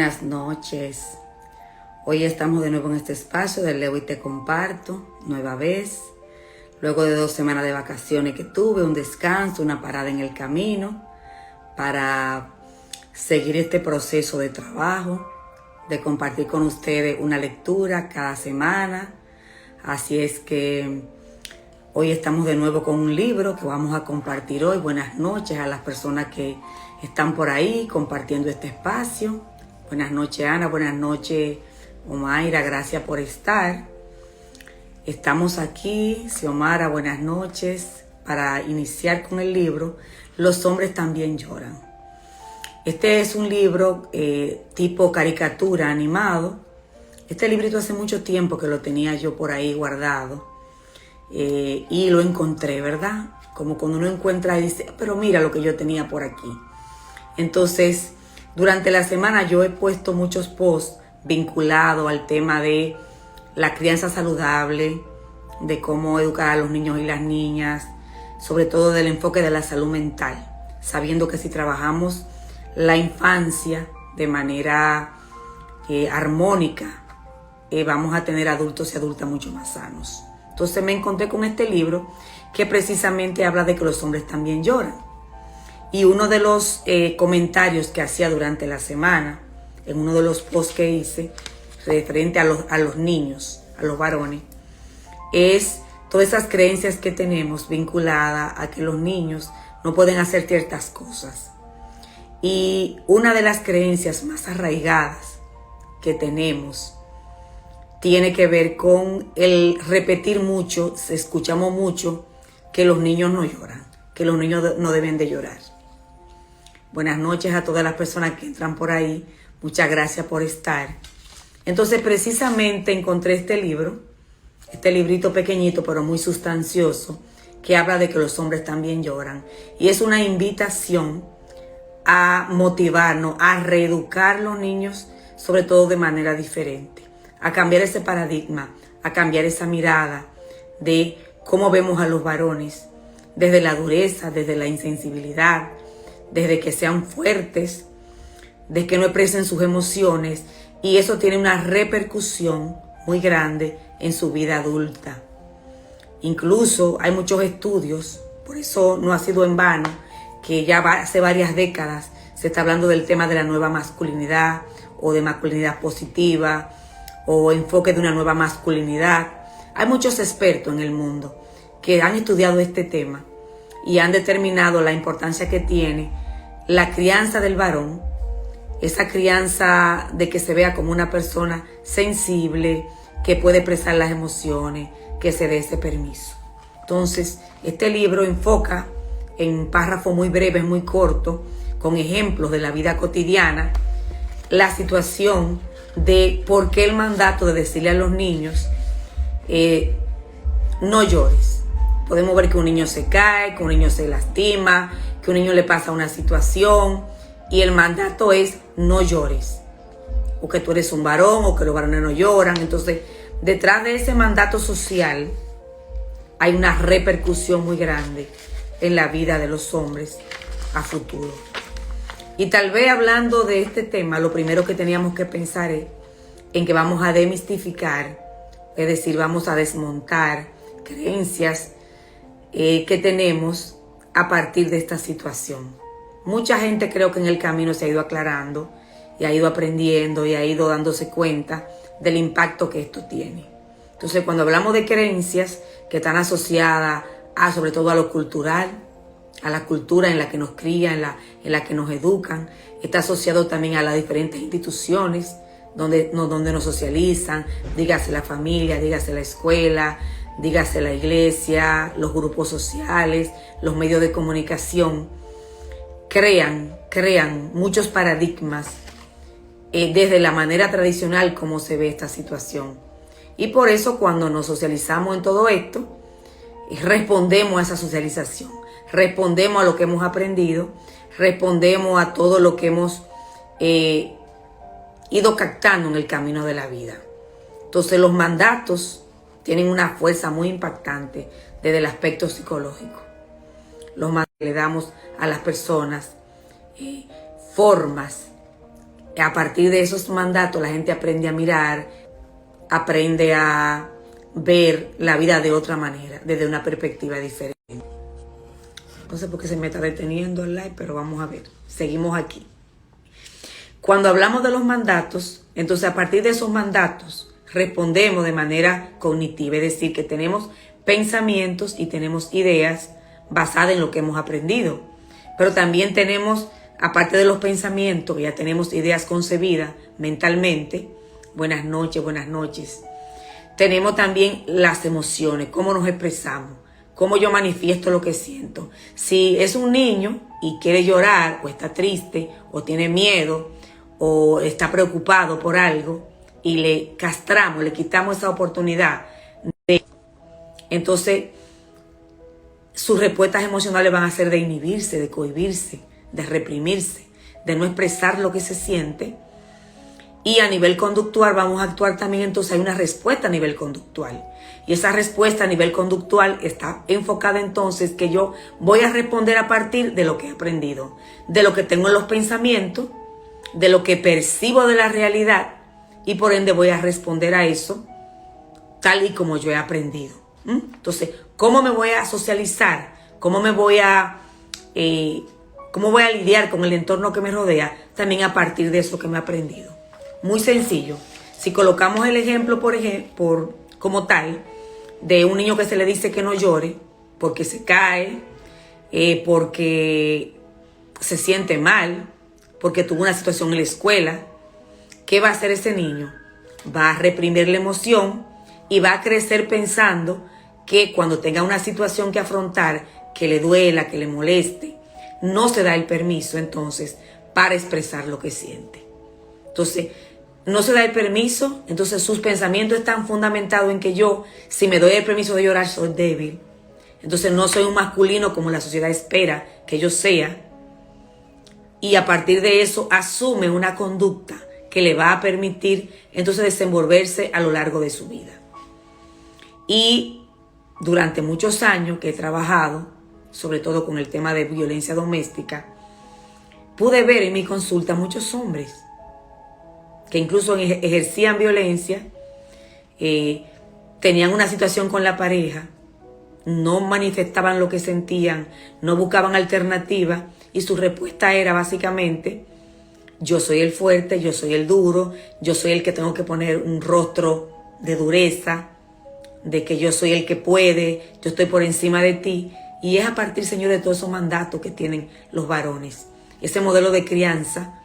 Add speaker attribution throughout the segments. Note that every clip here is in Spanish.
Speaker 1: Buenas noches. Hoy estamos de nuevo en este espacio de Leo y Te Comparto, nueva vez. Luego de 2 semanas de vacaciones que tuve, un descanso, una parada en el camino para seguir este proceso de trabajo, de compartir con ustedes una lectura cada semana. Así es que hoy estamos de nuevo con un libro que vamos a compartir hoy. Buenas noches a las personas que están por ahí compartiendo este espacio. Buenas noches, Ana. Buenas noches, Omaira. Gracias por estar. Estamos aquí, Xiomara. Buenas noches. Para iniciar con el libro, Los hombres también lloran. Este es un libro tipo caricatura animado. Este librito hace mucho tiempo que lo tenía yo por ahí guardado. Y lo encontré, ¿verdad? Como cuando uno encuentra y dice, pero mira lo que yo tenía por aquí. Entonces, durante la semana yo he puesto muchos posts vinculados al tema de la crianza saludable, de cómo educar a los niños y las niñas, sobre todo del enfoque de la salud mental, sabiendo que si trabajamos la infancia de manera armónica, vamos a tener adultos y adultas mucho más sanos. Entonces me encontré con este libro que precisamente habla de que los hombres también lloran. Y uno de los comentarios que hacía durante la semana, en uno de los posts que hice, referente a los niños, a los varones, es todas esas creencias que tenemos vinculadas a que los niños no pueden hacer ciertas cosas. Y una de las creencias más arraigadas que tenemos tiene que ver con el repetir mucho, escuchamos mucho, que los niños no lloran, que los niños no deben de llorar. Buenas noches a todas las personas que entran por ahí. Muchas gracias por estar. Entonces, precisamente encontré este libro, este librito pequeñito pero muy sustancioso, que habla de que los hombres también lloran. Y es una invitación a motivarnos, a reeducar a los niños, sobre todo de manera diferente, a cambiar ese paradigma, a cambiar esa mirada de cómo vemos a los varones, desde la dureza, desde la insensibilidad, desde que sean fuertes, de que no expresen sus emociones, y eso tiene una repercusión muy grande en su vida adulta. Incluso hay muchos estudios, por eso no ha sido en vano, que ya hace varias décadas se está hablando del tema de la nueva masculinidad o de masculinidad positiva o enfoque de una nueva masculinidad. Hay muchos expertos en el mundo que han estudiado este tema y han determinado la importancia que tiene la crianza del varón, esa crianza de que se vea como una persona sensible, que puede expresar las emociones, que se dé ese permiso. Entonces, este libro enfoca en párrafos muy breves, muy cortos, con ejemplos de la vida cotidiana, la situación de por qué el mandato de decirle a los niños, no llores. Podemos ver que un niño se cae, que un niño se lastima, que un niño le pasa una situación y el mandato es no llores. O que tú eres un varón o que los varones no lloran. Entonces, detrás de ese mandato social hay una repercusión muy grande en la vida de los hombres a futuro. Y tal vez hablando de este tema, lo primero que teníamos que pensar es en que vamos a demistificar, es decir, vamos a desmontar creencias que tenemos a partir de esta situación. Mucha gente creo que en el camino se ha ido aclarando y ha ido aprendiendo y ha ido dándose cuenta del impacto que esto tiene. Entonces, cuando hablamos de creencias que están asociadas a, sobre todo a lo cultural, a la cultura en la que nos crían, en la que nos educan, está asociado también a las diferentes instituciones donde nos socializan, dígase la familia, dígase la escuela, dígase la iglesia, los grupos sociales, los medios de comunicación, crean muchos paradigmas desde la manera tradicional como se ve esta situación. Y por eso cuando nos socializamos en todo esto, respondemos a esa socialización, respondemos a lo que hemos aprendido, respondemos a todo lo que hemos ido captando en el camino de la vida. Entonces los mandatos tienen una fuerza muy impactante desde el aspecto psicológico. Los mandatos que le damos a las personas, formas a partir de esos mandatos la gente aprende a mirar, aprende a ver la vida de otra manera, desde una perspectiva diferente. No sé por qué se me está deteniendo el live, pero vamos a ver. Seguimos aquí. Cuando hablamos de los mandatos, entonces a partir de esos mandatos respondemos de manera cognitiva, es decir, que tenemos pensamientos y tenemos ideas basadas en lo que hemos aprendido. Pero también tenemos, aparte de los pensamientos, ya tenemos ideas concebidas mentalmente. Buenas noches, buenas noches. Tenemos también las emociones, cómo nos expresamos, cómo yo manifiesto lo que siento. Si es un niño y quiere llorar, o está triste, o tiene miedo, o está preocupado por algo, y le castramos, le quitamos esa oportunidad, entonces sus respuestas emocionales van a ser de inhibirse, de cohibirse, de reprimirse, de no expresar lo que se siente. Y a nivel conductual vamos a actuar también, entonces hay una respuesta a nivel conductual. Y esa respuesta a nivel conductual está enfocada entonces que yo voy a responder a partir de lo que he aprendido, de lo que tengo en los pensamientos, de lo que percibo de la realidad, y por ende voy a responder a eso tal y como yo he aprendido. Entonces, ¿cómo me voy a socializar? ¿Cómo voy a lidiar con el entorno que me rodea? También a partir de eso que me he aprendido. Muy sencillo. Si colocamos el ejemplo, como tal, de un niño que se le dice que no llore porque se cae, porque se siente mal, porque tuvo una situación en la escuela, ¿qué va a hacer ese niño? Va a reprimir la emoción y va a crecer pensando que cuando tenga una situación que afrontar, que le duela, que le moleste, no se da el permiso entonces para expresar lo que siente. Entonces, no se da el permiso, entonces sus pensamientos están fundamentados en que yo, si me doy el permiso de llorar, soy débil. Entonces no soy un masculino como la sociedad espera que yo sea. Y a partir de eso asume una conducta que le va a permitir entonces desenvolverse a lo largo de su vida. Y durante muchos años que he trabajado, sobre todo con el tema de violencia doméstica, pude ver en mi consulta muchos hombres que incluso ejercían violencia, tenían una situación con la pareja, no manifestaban lo que sentían, no buscaban alternativas, y su respuesta era básicamente: yo soy el fuerte, yo soy el duro, yo soy el que tengo que poner un rostro de dureza, de que yo soy el que puede, yo estoy por encima de ti. Y es a partir, Señor, de todos esos mandatos que tienen los varones. Ese modelo de crianza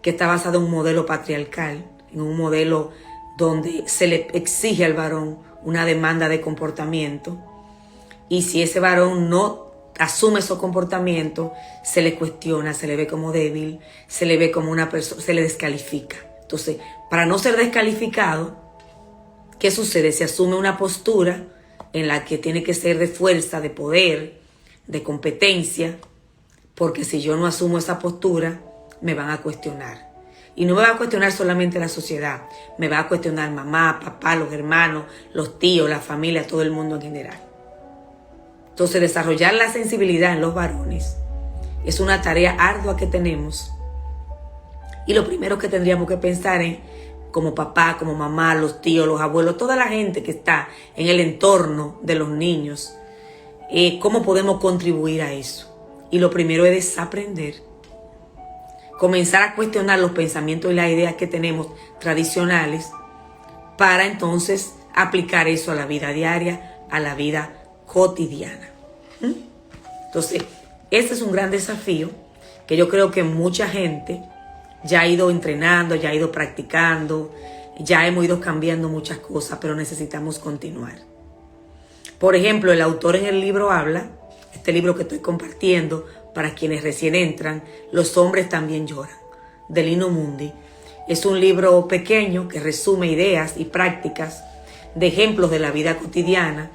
Speaker 1: que está basado en un modelo patriarcal, en un modelo donde se le exige al varón una demanda de comportamiento. Y si ese varón no asume esos comportamientos, se le cuestiona, se le ve como débil, se le ve como una persona, se le descalifica. Entonces, para no ser descalificado, ¿qué sucede? Se asume una postura en la que tiene que ser de fuerza, de poder, de competencia, porque si yo no asumo esa postura, me van a cuestionar. Y no me va a cuestionar solamente la sociedad, me va a cuestionar mamá, papá, los hermanos, los tíos, la familia, todo el mundo en general. Entonces, desarrollar la sensibilidad en los varones es una tarea ardua que tenemos. Y lo primero que tendríamos que pensar es, como papá, como mamá, los tíos, los abuelos, toda la gente que está en el entorno de los niños, cómo podemos contribuir a eso. Y lo primero es desaprender. Comenzar a cuestionar los pensamientos y las ideas que tenemos tradicionales para entonces aplicar eso a la vida diaria, a la vida cotidiana. Entonces, este es un gran desafío que yo creo que mucha gente ya ha ido entrenando, ya ha ido practicando, ya hemos ido cambiando muchas cosas, pero necesitamos continuar. Por ejemplo, el autor en el libro habla, este libro que estoy compartiendo para quienes recién entran, Los hombres también lloran, de Lino Mundi. Es un libro pequeño que resume ideas y prácticas de ejemplos de la vida cotidiana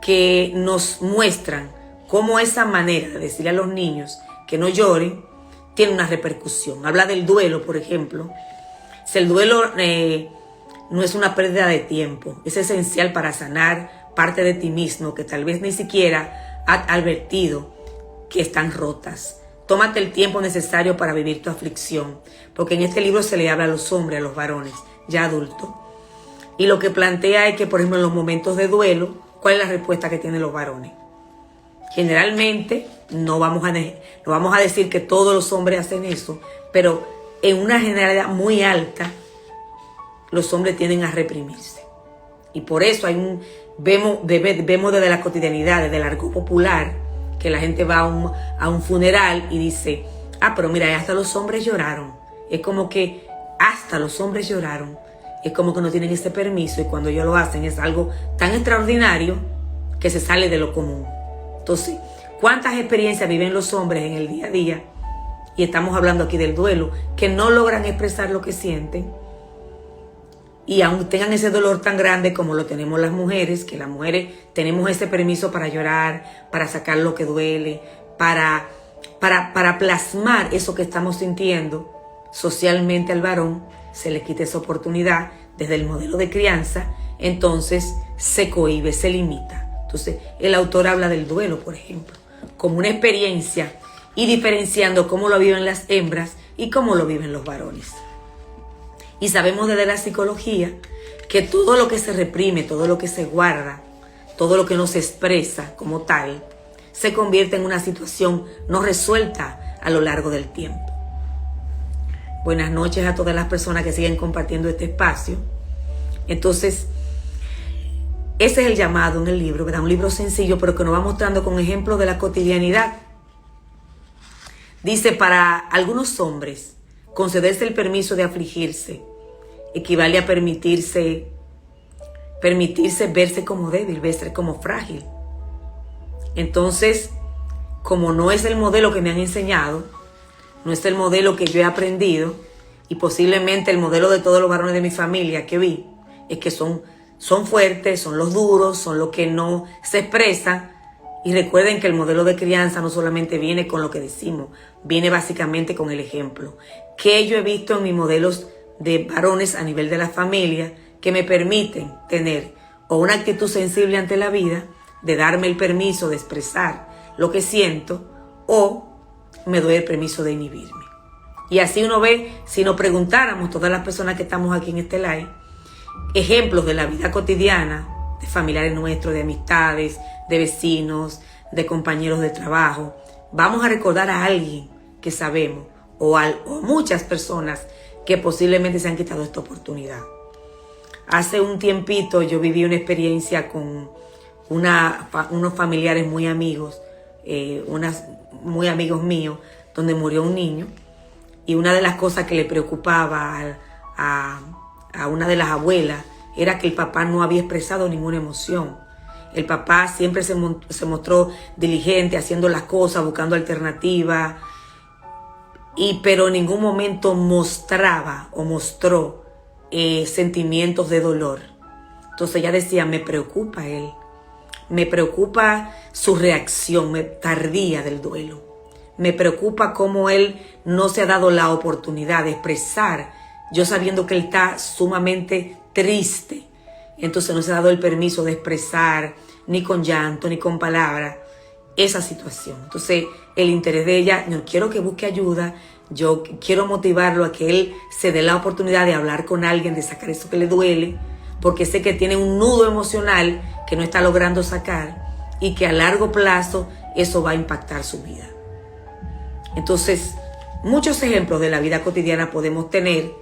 Speaker 1: que nos muestran cómo esa manera de decirle a los niños que no lloren tiene una repercusión. Habla del duelo, por ejemplo. Si el duelo no es una pérdida de tiempo, es esencial para sanar parte de ti mismo que tal vez ni siquiera has advertido que están rotas. tómate el tiempo necesario para vivir tu aflicción, porque en este libro se le habla a los hombres, a los varones, ya adultos. Y lo que plantea es que, por ejemplo, en los momentos de duelo, ¿cuál es la respuesta que tienen los varones? Generalmente, no vamos a decir que todos los hombres hacen eso, pero en una generalidad muy alta, los hombres tienden a reprimirse. Y por eso vemos desde la cotidianidad, desde el argot popular, que la gente va a un funeral y dice, pero mira, hasta los hombres lloraron. Es como que hasta los hombres lloraron. Es como que no tienen ese permiso, y cuando ellos lo hacen es algo tan extraordinario que se sale de lo común. Entonces, ¿cuántas experiencias viven los hombres en el día a día? Y estamos hablando aquí del duelo, que no logran expresar lo que sienten. Y aún tengan ese dolor tan grande como lo tenemos las mujeres, que las mujeres tenemos ese permiso para llorar, para sacar lo que duele, para plasmar eso que estamos sintiendo. Socialmente al varón se le quita esa oportunidad desde el modelo de crianza, entonces se cohíbe, se limita. Entonces el autor habla del duelo, por ejemplo, como una experiencia y diferenciando cómo lo viven las hembras y cómo lo viven los varones. Y sabemos desde la psicología que todo lo que se reprime, todo lo que se guarda, todo lo que no se expresa como tal, se convierte en una situación no resuelta a lo largo del tiempo. Buenas noches a todas las personas que siguen compartiendo este espacio. Entonces, ese es el llamado en el libro, ¿verdad? Un libro sencillo, pero que nos va mostrando con ejemplos de la cotidianidad. Dice, para algunos hombres, concederse el permiso de afligirse equivale a permitirse verse como débil, verse como frágil. Entonces, como no es el modelo que me han enseñado, no es el modelo que yo he aprendido, y posiblemente el modelo de todos los varones de mi familia que vi, es que son fuertes, son los duros, son los que no se expresan. Y recuerden que el modelo de crianza no solamente viene con lo que decimos, viene básicamente con el ejemplo. Que yo he visto en mis modelos de varones a nivel de la familia que me permiten tener o una actitud sensible ante la vida, de darme el permiso de expresar lo que siento, o me doy el permiso de inhibirme. Y así uno ve, si nos preguntáramos todas las personas que estamos aquí en este live, ejemplos de la vida cotidiana, de familiares nuestros, de amistades, de vecinos, de compañeros de trabajo, vamos a recordar a alguien que sabemos o muchas personas que posiblemente se han quitado esta oportunidad. Hace un tiempito yo viví una experiencia con unos familiares muy amigos, muy amigos míos, donde murió un niño, y una de las cosas que le preocupaba a una de las abuelas era que el papá no había expresado ninguna emoción. El papá siempre se mostró diligente, haciendo las cosas, buscando alternativas, pero en ningún momento mostraba o mostró sentimientos de dolor. Entonces ella decía, me preocupa él, me preocupa su reacción tardía del duelo, me preocupa cómo él no se ha dado la oportunidad de expresar, yo sabiendo que él está sumamente triste, entonces no se ha dado el permiso de expresar ni con llanto ni con palabras esa situación. Entonces el interés de ella, no quiero que busque ayuda, yo quiero motivarlo a que él se dé la oportunidad de hablar con alguien, de sacar eso que le duele, porque sé que tiene un nudo emocional que no está logrando sacar y que a largo plazo eso va a impactar su vida. Entonces, muchos ejemplos de la vida cotidiana podemos tener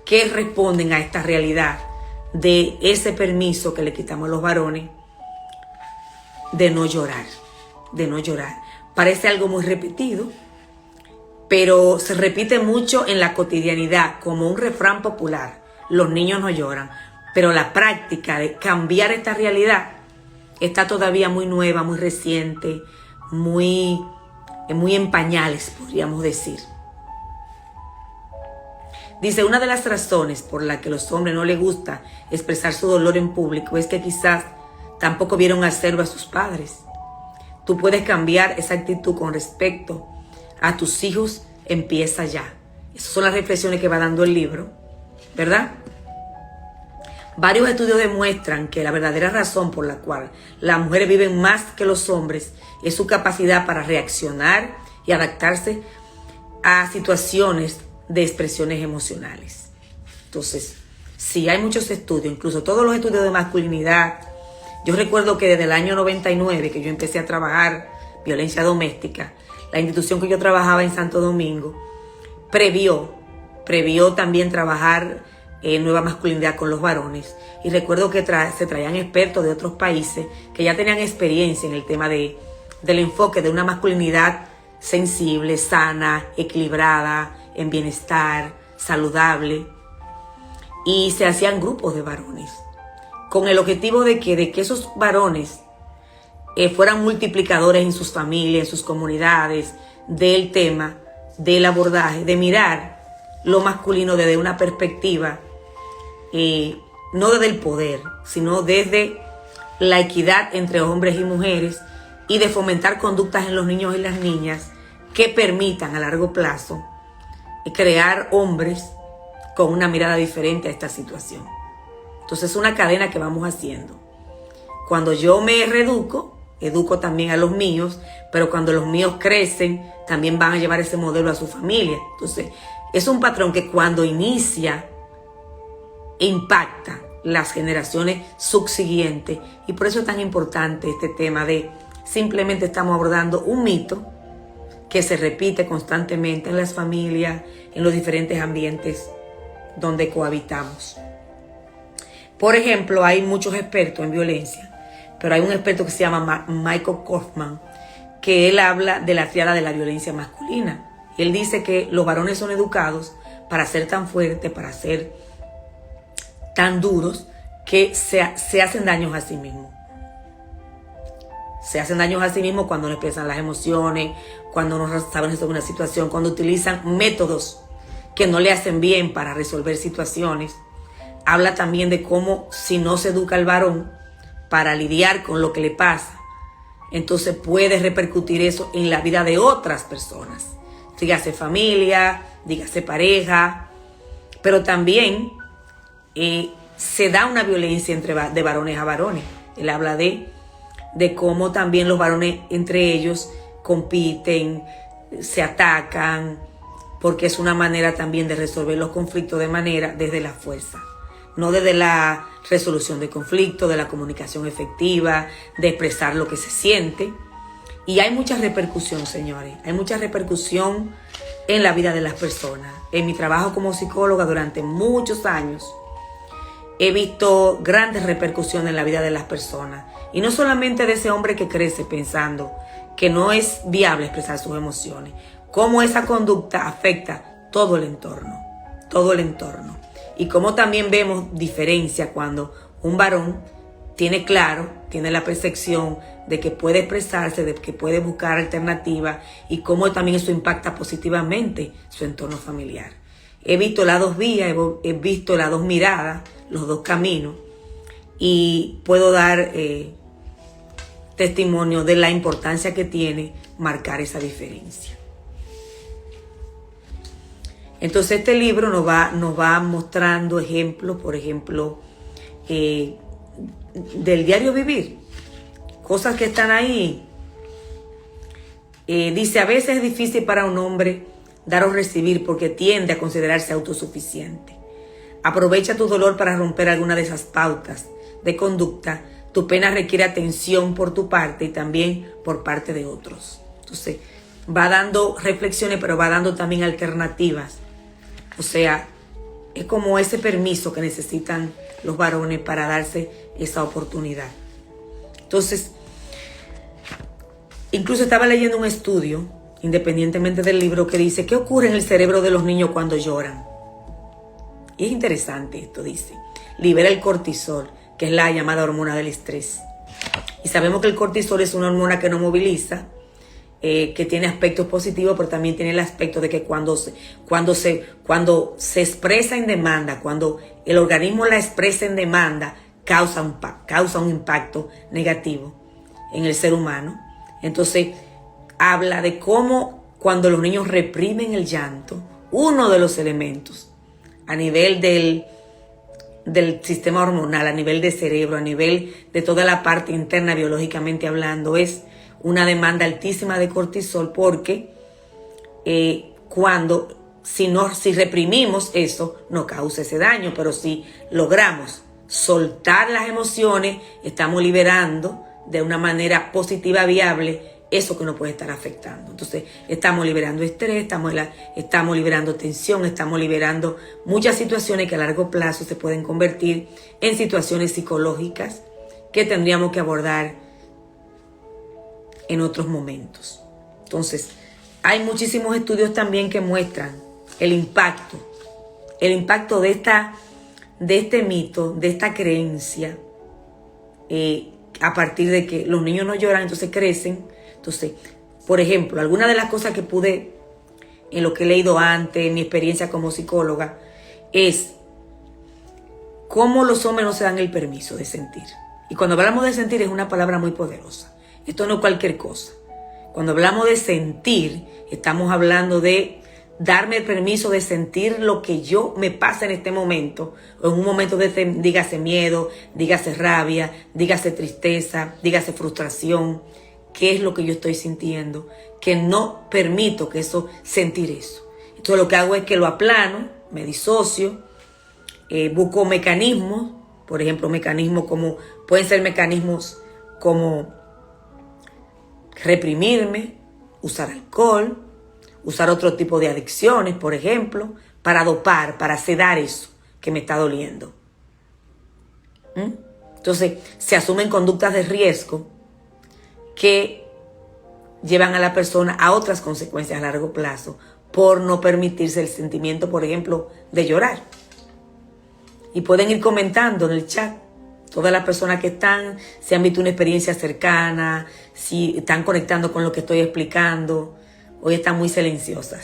Speaker 1: que responden a esta realidad de ese permiso que le quitamos a los varones de no llorar, de no llorar. Parece algo muy repetido, pero se repite mucho en la cotidianidad como un refrán popular. Los niños no lloran, pero la práctica de cambiar esta realidad está todavía muy nueva, muy reciente, muy en pañales, podríamos decir. Dice, una de las razones por las que a los hombres no les gusta expresar su dolor en público es que quizás tampoco vieron hacerlo a sus padres. Tú puedes cambiar esa actitud con respecto a tus hijos, empieza ya. Esas son las reflexiones que va dando el libro, ¿verdad? Varios estudios demuestran que la verdadera razón por la cual las mujeres viven más que los hombres es su capacidad para reaccionar y adaptarse a situaciones de expresiones emocionales. Entonces, sí hay muchos estudios, incluso todos los estudios de masculinidad. Yo recuerdo que desde el año 99 que yo empecé a trabajar violencia doméstica, la institución que yo trabajaba en Santo Domingo previó también trabajar nueva masculinidad con los varones. Y recuerdo que se traían expertos de otros países que ya tenían experiencia en el tema del enfoque de una masculinidad sensible, sana, equilibrada, en bienestar, saludable. Y se hacían grupos de varones con el objetivo de que esos varones fueran multiplicadores en sus familias, en sus comunidades, del tema, del abordaje, de mirar lo masculino desde una perspectiva, no desde el poder, sino desde la equidad entre hombres y mujeres, y de fomentar conductas en los niños y las niñas que permitan a largo plazo crear hombres con una mirada diferente a esta situación. Entonces es una cadena que vamos haciendo. Cuando yo me reeduco, educo también a los míos, pero cuando los míos crecen, también van a llevar ese modelo a su familia. Entonces, es un patrón que cuando inicia, impacta las generaciones subsiguientes. Y por eso es tan importante este tema de simplemente estamos abordando un mito que se repite constantemente en las familias, en los diferentes ambientes donde cohabitamos. Por ejemplo, hay muchos expertos en violencia, pero hay un experto que se llama Michael Kaufman, que él habla de la triada de la violencia masculina. Él dice que los varones son educados para ser tan fuertes, para ser tan duros, que se hacen daños a sí mismos. Se hacen daños a sí mismos cuando no expresan las emociones, cuando no saben resolver una situación, cuando utilizan métodos que no le hacen bien para resolver situaciones. Habla también de cómo si no se educa al varón para lidiar con lo que le pasa, entonces puede repercutir eso en la vida de otras personas. Dígase familia, dígase pareja, pero también se da una violencia de varones a varones. Él habla de cómo también los varones entre ellos compiten, se atacan, porque es una manera también de resolver los conflictos desde la fuerza, no desde la resolución de conflictos, de la comunicación efectiva, de expresar lo que se siente. Y hay mucha repercusión, señores, hay mucha repercusión en la vida de las personas. En mi trabajo como psicóloga durante muchos años he visto grandes repercusiones en la vida de las personas. Y no solamente de ese hombre que crece pensando que no es viable expresar sus emociones, cómo esa conducta afecta todo el entorno. Y cómo también vemos diferencia cuando un varón tiene la percepción de que puede expresarse, de que puede buscar alternativas, y cómo también eso impacta positivamente su entorno familiar. He visto las dos vías, he visto las dos miradas, los dos caminos, y puedo dar testimonio de la importancia que tiene marcar esa diferencia. Entonces este libro nos va mostrando ejemplos, por ejemplo, del diario vivir, cosas que están ahí. Dice, a veces es difícil para un hombre dar o recibir porque tiende a considerarse autosuficiente. Aprovecha tu dolor para romper alguna de esas pautas de conducta. Tu pena requiere atención por tu parte y también por parte de otros. Entonces, va dando reflexiones, pero va dando también alternativas. O sea, es como ese permiso que necesitan los varones para darse esa oportunidad. Entonces, incluso estaba leyendo un estudio, independientemente del libro, que dice, ¿qué ocurre en el cerebro de los niños cuando lloran? Y es interesante esto, dice. Libera el cortisol, que es la llamada hormona del estrés. Y sabemos que el cortisol es una hormona que nos moviliza, que tiene aspectos positivos, pero también tiene el aspecto de que cuando se expresa en demanda, cuando el organismo la expresa en demanda, causa un impacto negativo en el ser humano. Entonces, habla de cómo cuando los niños reprimen el llanto, uno de los elementos a nivel del sistema hormonal, a nivel de cerebro, a nivel de toda la parte interna biológicamente hablando, es una demanda altísima de cortisol, porque si reprimimos eso, no causa ese daño, pero si logramos soltar las emociones, estamos liberando de una manera positiva, viable, eso que nos puede estar afectando. Entonces, estamos liberando estrés, estamos liberando tensión, estamos liberando muchas situaciones que a largo plazo se pueden convertir en situaciones psicológicas que tendríamos que abordar en otros momentos. Entonces, hay muchísimos estudios también que muestran el impacto de este mito, de esta creencia, a partir de que los niños no lloran, entonces crecen. Entonces, por ejemplo, alguna de las cosas que pude, en lo que he leído antes, en mi experiencia como psicóloga, es cómo los hombres no se dan el permiso de sentir. Y cuando hablamos de sentir es una palabra muy poderosa. Esto no es cualquier cosa. Cuando hablamos de sentir, estamos hablando de darme el permiso de sentir lo que yo me pasa en este momento, o en un momento dígase miedo, dígase rabia, dígase tristeza, dígase frustración. ¿Qué es lo que yo estoy sintiendo? Que no permito que sentir eso. Entonces lo que hago es que lo aplano, me disocio, busco mecanismos, por ejemplo, pueden ser mecanismos como reprimirme, usar alcohol, usar otro tipo de adicciones, por ejemplo, para dopar, para sedar eso que me está doliendo. Entonces, se asumen conductas de riesgo que llevan a la persona a otras consecuencias a largo plazo por no permitirse el sentimiento, por ejemplo, de llorar. Y pueden ir comentando en el chat, todas las personas que están, si han visto una experiencia cercana, si están conectando con lo que estoy explicando. Hoy están muy silenciosos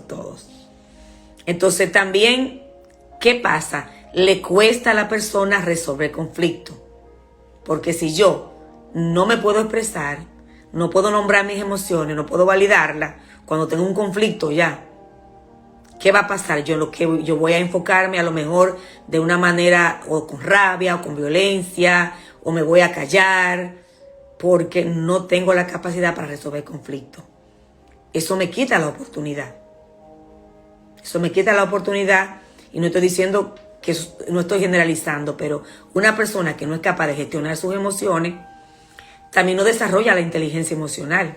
Speaker 1: todos. Entonces también, ¿qué pasa? Le cuesta a la persona resolver conflicto. Porque si yo no me puedo expresar, no puedo nombrar mis emociones, no puedo validarlas, cuando tengo un conflicto ya, ¿qué va a pasar? Yo voy a enfocarme a lo mejor de una manera o con rabia o con violencia, o me voy a callar porque no tengo la capacidad para resolver conflicto. Eso me quita la oportunidad. Y no estoy diciendo que no estoy generalizando, pero una persona que no es capaz de gestionar sus emociones también no desarrolla la inteligencia emocional,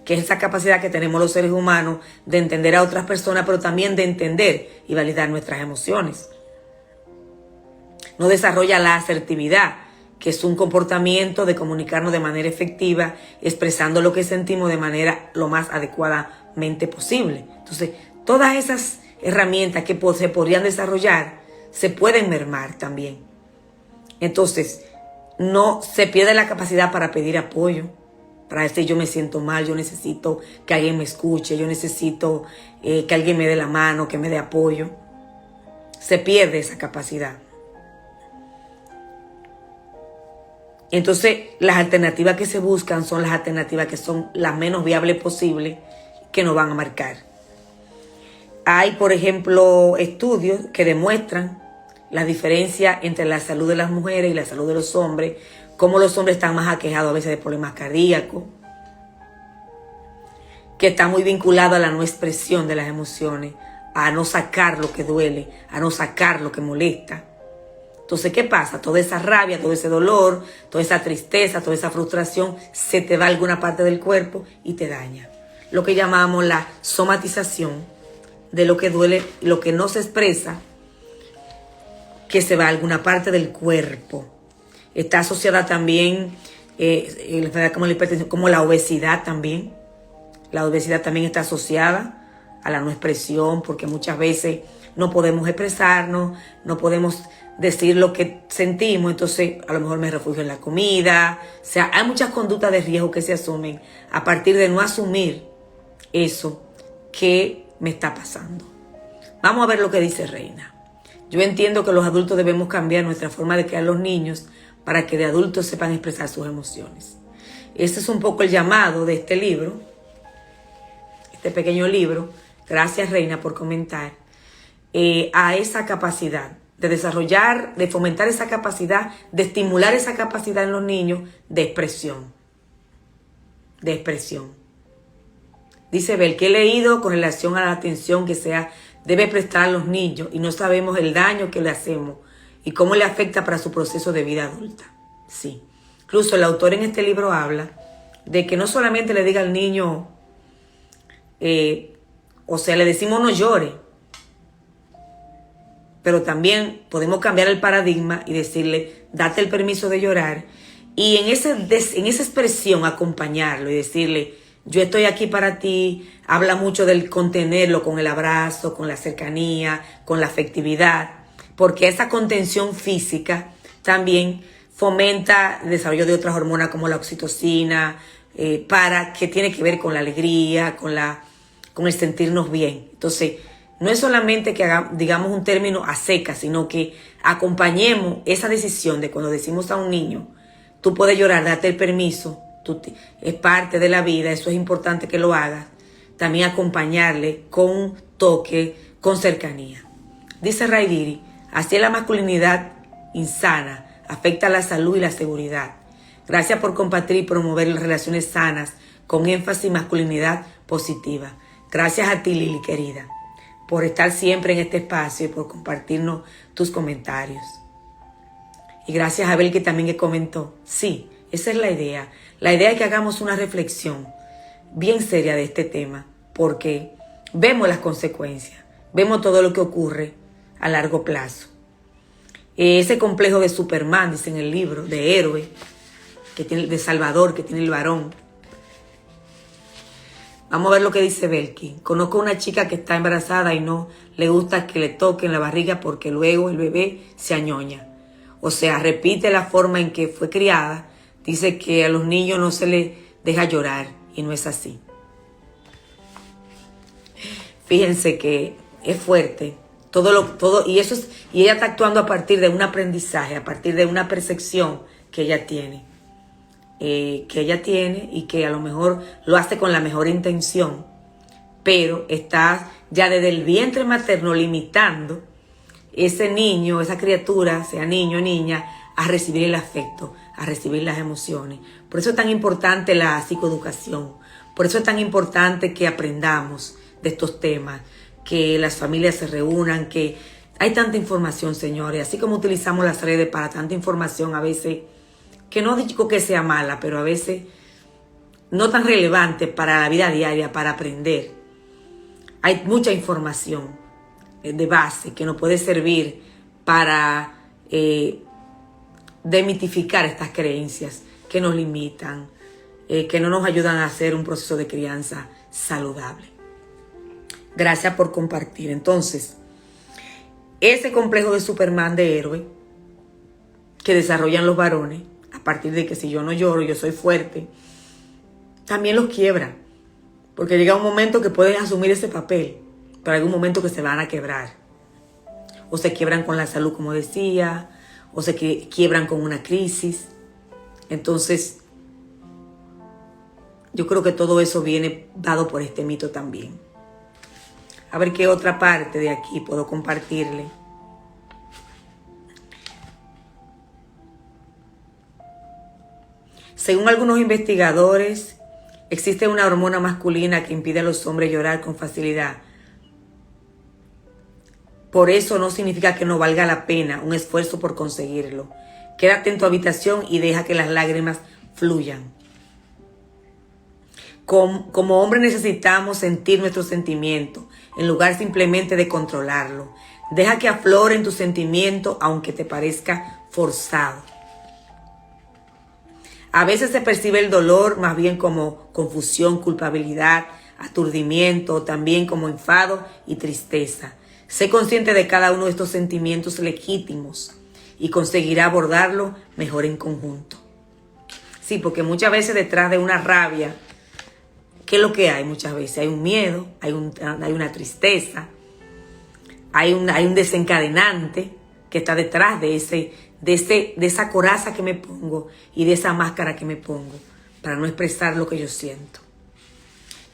Speaker 1: que es esa capacidad que tenemos los seres humanos de entender a otras personas, pero también de entender y validar nuestras emociones. No desarrolla la asertividad, que es un comportamiento de comunicarnos de manera efectiva, expresando lo que sentimos de manera lo más adecuadamente posible. Entonces, todas esas herramientas que se podrían desarrollar se pueden mermar también. Entonces, no se pierde la capacidad para pedir apoyo, para decir yo me siento mal, yo necesito que alguien me escuche, yo necesito que alguien me dé la mano, que me dé apoyo. Se pierde esa capacidad. Entonces, las alternativas que se buscan son las alternativas que son las menos viables posibles, que nos van a marcar. Hay, por ejemplo, estudios que demuestran la diferencia entre la salud de las mujeres y la salud de los hombres, cómo los hombres están más aquejados a veces de problemas cardíacos, que está muy vinculado a la no expresión de las emociones, a no sacar lo que duele, a no sacar lo que molesta. Entonces, ¿qué pasa? Toda esa rabia, todo ese dolor, toda esa tristeza, toda esa frustración se te va a alguna parte del cuerpo y te daña. Lo que llamamos la somatización de lo que duele, lo que no se expresa, que se va a alguna parte del cuerpo. Está asociada también como la hipertensión, como la obesidad también. La obesidad también está asociada a la no expresión, porque muchas veces no podemos expresarnos, no podemos decir lo que sentimos, entonces a lo mejor me refugio en la comida. O sea, hay muchas conductas de riesgo que se asumen a partir de no asumir eso que me está pasando. Vamos a ver lo que dice Reina. Yo entiendo que los adultos debemos cambiar nuestra forma de criar a los niños para que de adultos sepan expresar sus emociones. Este es un poco el llamado de este libro, este pequeño libro. Gracias, Reina, por comentar. A esa capacidad de desarrollar, de fomentar esa capacidad, de estimular esa capacidad en los niños de expresión. Dice Bel, que he leído con relación a la atención que debe prestar a los niños y no sabemos el daño que le hacemos y cómo le afecta para su proceso de vida adulta. Sí. Incluso el autor en este libro habla de que no solamente le diga al niño, le decimos no llore, pero también podemos cambiar el paradigma y decirle, date el permiso de llorar, y en esa expresión acompañarlo y decirle, yo estoy aquí para ti. Habla mucho del contenerlo con el abrazo, con la cercanía, con la afectividad, porque esa contención física también fomenta el desarrollo de otras hormonas como la oxitocina, que tiene que ver con la alegría, con el sentirnos bien. Entonces, no es solamente que digamos un término a secas, sino que acompañemos esa decisión de cuando decimos a un niño, tú puedes llorar, date el permiso, es parte de la vida, eso es importante que lo hagas. También acompañarle con un toque, con cercanía. Dice Raidiri, así la masculinidad insana afecta la salud y la seguridad. Gracias por compartir y promover las relaciones sanas con énfasis y masculinidad positiva. Gracias a ti, Lili, querida, por estar siempre en este espacio y por compartirnos tus comentarios. Y gracias a Abel, que también comentó. Sí, esa es la idea. La idea es que hagamos una reflexión bien seria de este tema, porque vemos las consecuencias, vemos todo lo que ocurre a largo plazo. Ese complejo de Superman, dice en el libro, de héroe, de Salvador, que tiene el varón. Vamos a ver lo que dice Belki. Conozco a una chica que está embarazada y no le gusta que le toquen la barriga porque luego el bebé se añoña. O sea, repite la forma en que fue criada. Dice que a los niños no se les deja llorar y no es así. Fíjense que es fuerte. Y ella está actuando a partir de un aprendizaje, a partir de una percepción que ella tiene. Y que a lo mejor lo hace con la mejor intención, pero está ya desde el vientre materno limitando ese niño, esa criatura, sea niño o niña, a recibir el afecto, a recibir las emociones. Por eso es tan importante la psicoeducación, por eso es tan importante que aprendamos de estos temas, que las familias se reúnan, que hay tanta información, señores, así como utilizamos las redes para tanta información a veces, que no digo que sea mala, pero a veces no tan relevante para la vida diaria, para aprender. Hay mucha información de base que nos puede servir para demitificar estas creencias que nos limitan, que no nos ayudan a hacer un proceso de crianza saludable. Gracias por compartir. Entonces, ese complejo de Superman, de héroe, que desarrollan los varones, a partir de que si yo no lloro, yo soy fuerte, también los quiebra. Porque llega un momento que pueden asumir ese papel, pero hay un momento que se van a quebrar. O se quiebran con la salud, como decía, o se quiebran con una crisis. Entonces, yo creo que todo eso viene dado por este mito también. A ver qué otra parte de aquí puedo compartirle. Según algunos investigadores, existe una hormona masculina que impide a los hombres llorar con facilidad. Por eso no significa que no valga la pena un esfuerzo por conseguirlo. Quédate en tu habitación y deja que las lágrimas fluyan. Como hombres necesitamos sentir nuestros sentimientos, en lugar simplemente de controlarlo. Deja que afloren tus sentimientos, aunque te parezca forzado. A veces se percibe el dolor más bien como confusión, culpabilidad, aturdimiento, también como enfado y tristeza. Sé consciente de cada uno de estos sentimientos legítimos y conseguirá abordarlo mejor en conjunto. Sí, porque muchas veces detrás de una rabia, ¿qué es lo que hay muchas veces? Hay un miedo, hay una tristeza, hay un desencadenante que está detrás de esa coraza que me pongo y de esa máscara que me pongo para no expresar lo que yo siento.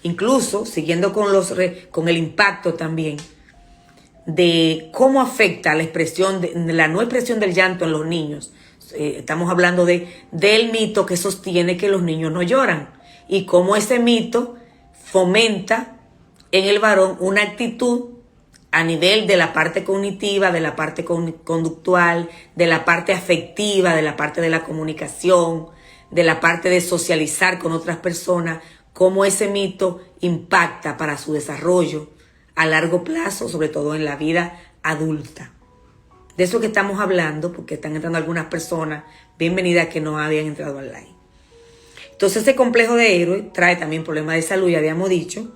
Speaker 1: Incluso, siguiendo con el impacto también de cómo afecta la no expresión del llanto en los niños. Estamos hablando del mito que sostiene que los niños no lloran y cómo ese mito fomenta en el varón una actitud a nivel de la parte cognitiva, de la parte conductual, de la parte afectiva, de la parte de la comunicación, de la parte de socializar con otras personas, cómo ese mito impacta para su desarrollo a largo plazo, sobre todo en la vida adulta. De eso que estamos hablando, porque están entrando algunas personas, bienvenidas, que no habían entrado online. Entonces, ese complejo de héroe trae también problemas de salud, ya habíamos dicho.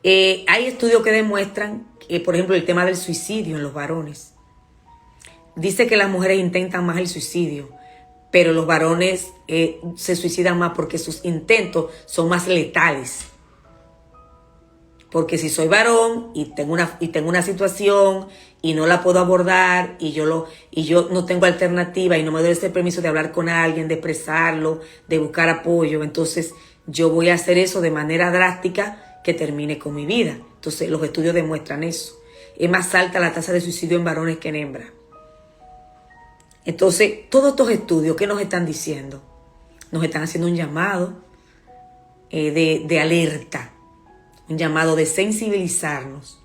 Speaker 1: Hay estudios que demuestran, por ejemplo, el tema del suicidio en los varones. Dice que las mujeres intentan más el suicidio, pero los varones se suicidan más porque sus intentos son más letales. Porque si soy varón y tengo una situación y no la puedo abordar y yo no tengo alternativa y no me doy ese permiso de hablar con alguien, de expresarlo, de buscar apoyo, entonces yo voy a hacer eso de manera drástica que termine con mi vida. Entonces los estudios demuestran eso. Es más alta la tasa de suicidio en varones que en hembras. Entonces, todos estos estudios, ¿qué nos están diciendo? Nos están haciendo un llamado de alerta, un llamado de sensibilizarnos.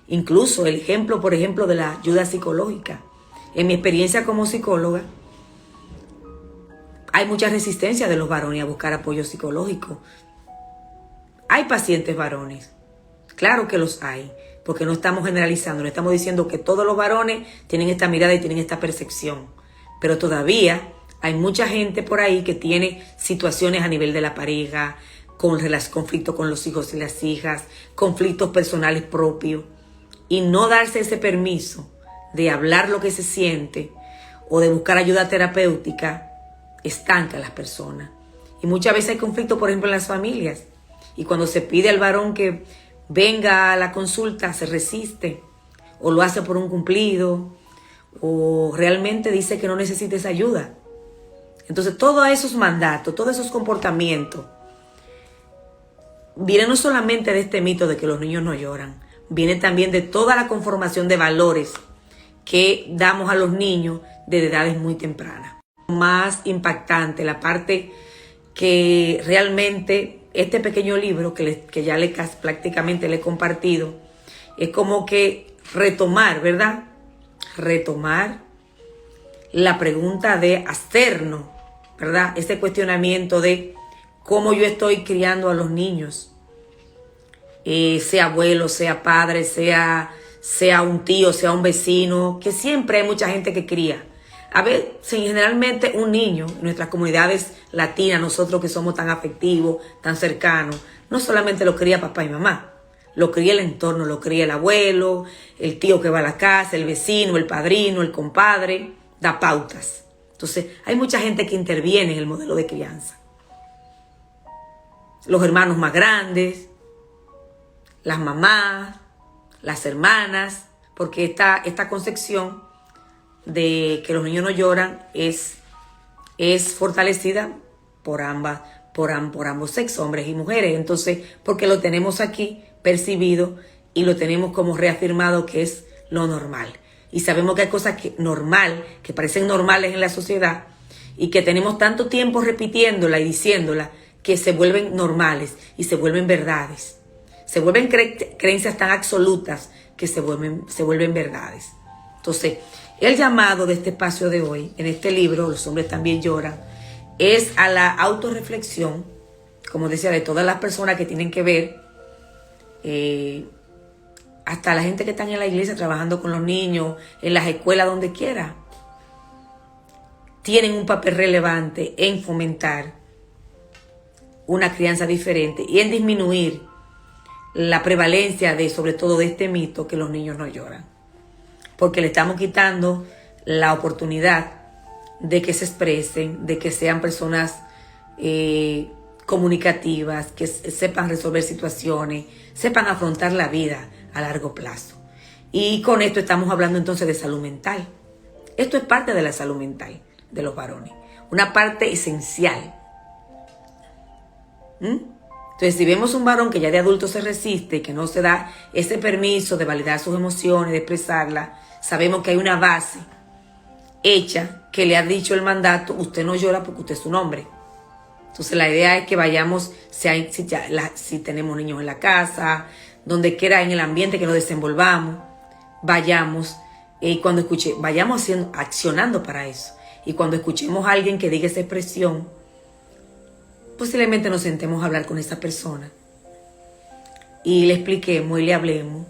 Speaker 1: Incluso el ejemplo, por ejemplo, de la ayuda psicológica. En mi experiencia como psicóloga, hay mucha resistencia de los varones a buscar apoyo psicológico. Hay pacientes varones, claro que los hay, porque no estamos generalizando, no estamos diciendo que todos los varones tienen esta mirada y tienen esta percepción, pero todavía hay mucha gente por ahí que tiene situaciones a nivel de la pareja, conflictos con los hijos y las hijas, conflictos personales propios, y no darse ese permiso de hablar lo que se siente o de buscar ayuda terapéutica estanca a las personas. Y muchas veces hay conflictos, por ejemplo, en las familias, y cuando se pide al varón que venga a la consulta, se resiste, o lo hace por un cumplido, o realmente dice que no necesita esa ayuda. Entonces, todos esos mandatos, todos esos comportamientos, vienen no solamente de este mito de que los niños no lloran, viene también de toda la conformación de valores que damos a los niños desde edades muy tempranas. Más impactante, la parte que realmente este pequeño libro que ya prácticamente le he compartido, es como que retomar, ¿verdad? Retomar la pregunta de hacernos, ¿verdad? Ese cuestionamiento de cómo yo estoy criando a los niños, sea abuelo, sea padre, sea un tío, sea un vecino, que siempre hay mucha gente que cría. A ver, generalmente un niño, en nuestras comunidades latinas, nosotros que somos tan afectivos, tan cercanos, no solamente lo cría papá y mamá, lo cría el entorno, lo cría el abuelo, el tío que va a la casa, el vecino, el padrino, el compadre, da pautas. Entonces, hay mucha gente que interviene en el modelo de crianza. Los hermanos más grandes, las mamás, las hermanas, porque esta concepción de que los niños no lloran es fortalecida por ambos sexos, hombres y mujeres. Entonces, porque lo tenemos aquí percibido y lo tenemos como reafirmado que es lo normal. Y sabemos que hay cosas que parecen normales en la sociedad y que tenemos tanto tiempo repitiéndola y diciéndola que se vuelven normales y se vuelven verdades. Se vuelven creencias tan absolutas que se vuelven verdades. Entonces, el llamado de este espacio de hoy, en este libro, Los hombres también lloran, es a la autorreflexión, como decía, de todas las personas que tienen que ver, hasta la gente que están en la iglesia trabajando con los niños, en las escuelas, donde quiera, tienen un papel relevante en fomentar una crianza diferente y en disminuir la prevalencia sobre todo de este mito que los niños no lloran. Porque le estamos quitando la oportunidad de que se expresen, de que sean personas comunicativas, que sepan resolver situaciones, sepan afrontar la vida a largo plazo. Y con esto estamos hablando entonces de salud mental. Esto es parte de la salud mental de los varones, una parte esencial. Entonces, si vemos un varón que ya de adulto se resiste y que no se da ese permiso de validar sus emociones, de expresarlas, sabemos que hay una base hecha que le ha dicho el mandato: usted no llora porque usted es un hombre. Entonces la idea es que vayamos, si tenemos niños en la casa, donde quiera en el ambiente que nos desenvolvamos, vayamos y vayamos accionando para eso. Y cuando escuchemos a alguien que diga esa expresión, posiblemente nos sentemos a hablar con esa persona y le expliquemos y le hablemos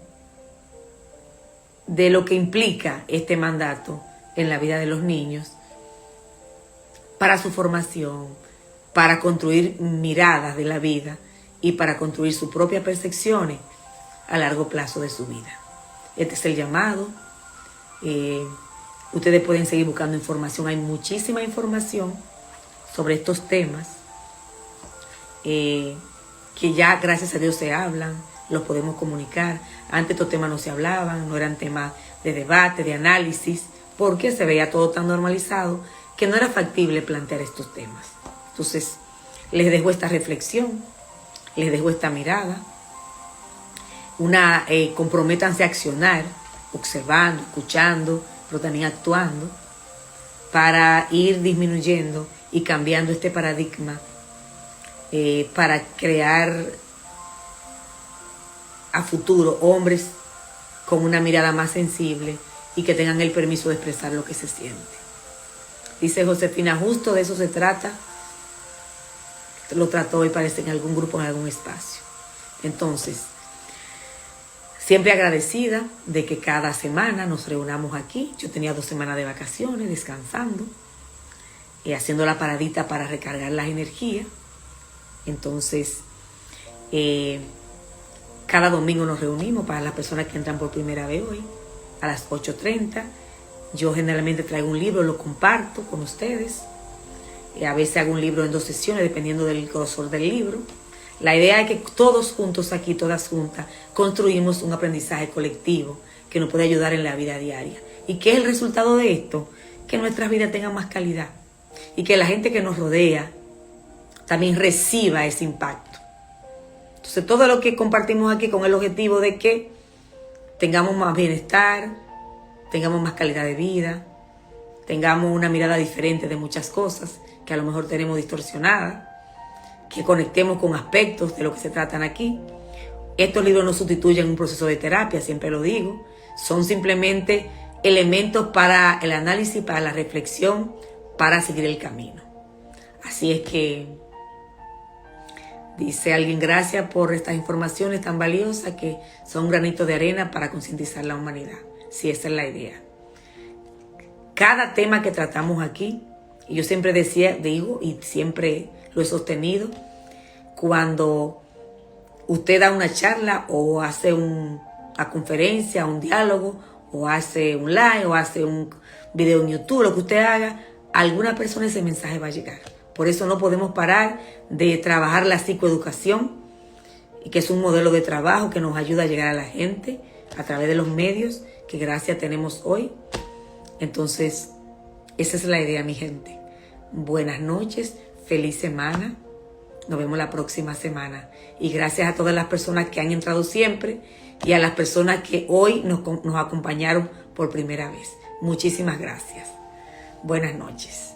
Speaker 1: de lo que implica este mandato en la vida de los niños, para su formación, para construir miradas de la vida y para construir sus propias percepciones a largo plazo de su vida. Este es el llamado. Ustedes pueden seguir buscando información. Hay muchísima información sobre estos temas que ya gracias a Dios se hablan, los podemos comunicar. Antes estos temas no se hablaban, no eran temas de debate, de análisis, porque se veía todo tan normalizado que no era factible plantear estos temas. Entonces, les dejo esta reflexión, les dejo esta mirada. Comprométanse a accionar, observando, escuchando, pero también actuando, para ir disminuyendo y cambiando este paradigma, para crear a futuro hombres con una mirada más sensible y que tengan el permiso de expresar lo que se siente. Dice Josefina, justo de eso se trata. Lo trató hoy, parece, en algún grupo, en algún espacio. Entonces, siempre agradecida de que cada semana nos reunamos aquí. Yo tenía 2 semanas de vacaciones, descansando, haciendo la paradita para recargar las energías. Entonces, cada domingo nos reunimos para las personas que entran por primera vez hoy, a las 8:30. Yo generalmente traigo un libro, lo comparto con ustedes. A veces hago un libro en 2 sesiones, dependiendo del grosor del libro. La idea es que todos juntos aquí, todas juntas, construimos un aprendizaje colectivo que nos puede ayudar en la vida diaria. ¿Y qué es el resultado de esto? Que nuestras vidas tengan más calidad y que la gente que nos rodea también reciba ese impacto. Entonces, todo lo que compartimos aquí con el objetivo de que tengamos más bienestar, tengamos más calidad de vida, tengamos una mirada diferente de muchas cosas que a lo mejor tenemos distorsionadas, que conectemos con aspectos de lo que se tratan aquí. Estos libros no sustituyen un proceso de terapia, siempre lo digo. Son simplemente elementos para el análisis, para la reflexión, para seguir el camino. Así es que, dice alguien, gracias por estas informaciones tan valiosas que son un granito de arena para concientizar la humanidad. Sí, esa es la idea. Cada tema que tratamos aquí, y yo siempre digo, y siempre lo he sostenido, cuando usted da una charla o hace una conferencia, un diálogo, o hace un live, o hace un video en YouTube, lo que usted haga, a alguna persona ese mensaje va a llegar. Por eso no podemos parar de trabajar la psicoeducación, y que es un modelo de trabajo que nos ayuda a llegar a la gente a través de los medios que gracias tenemos hoy. Entonces, esa es la idea, mi gente. Buenas noches, feliz semana. Nos vemos la próxima semana. Y gracias a todas las personas que han entrado siempre y a las personas que hoy nos acompañaron por primera vez. Muchísimas gracias. Buenas noches.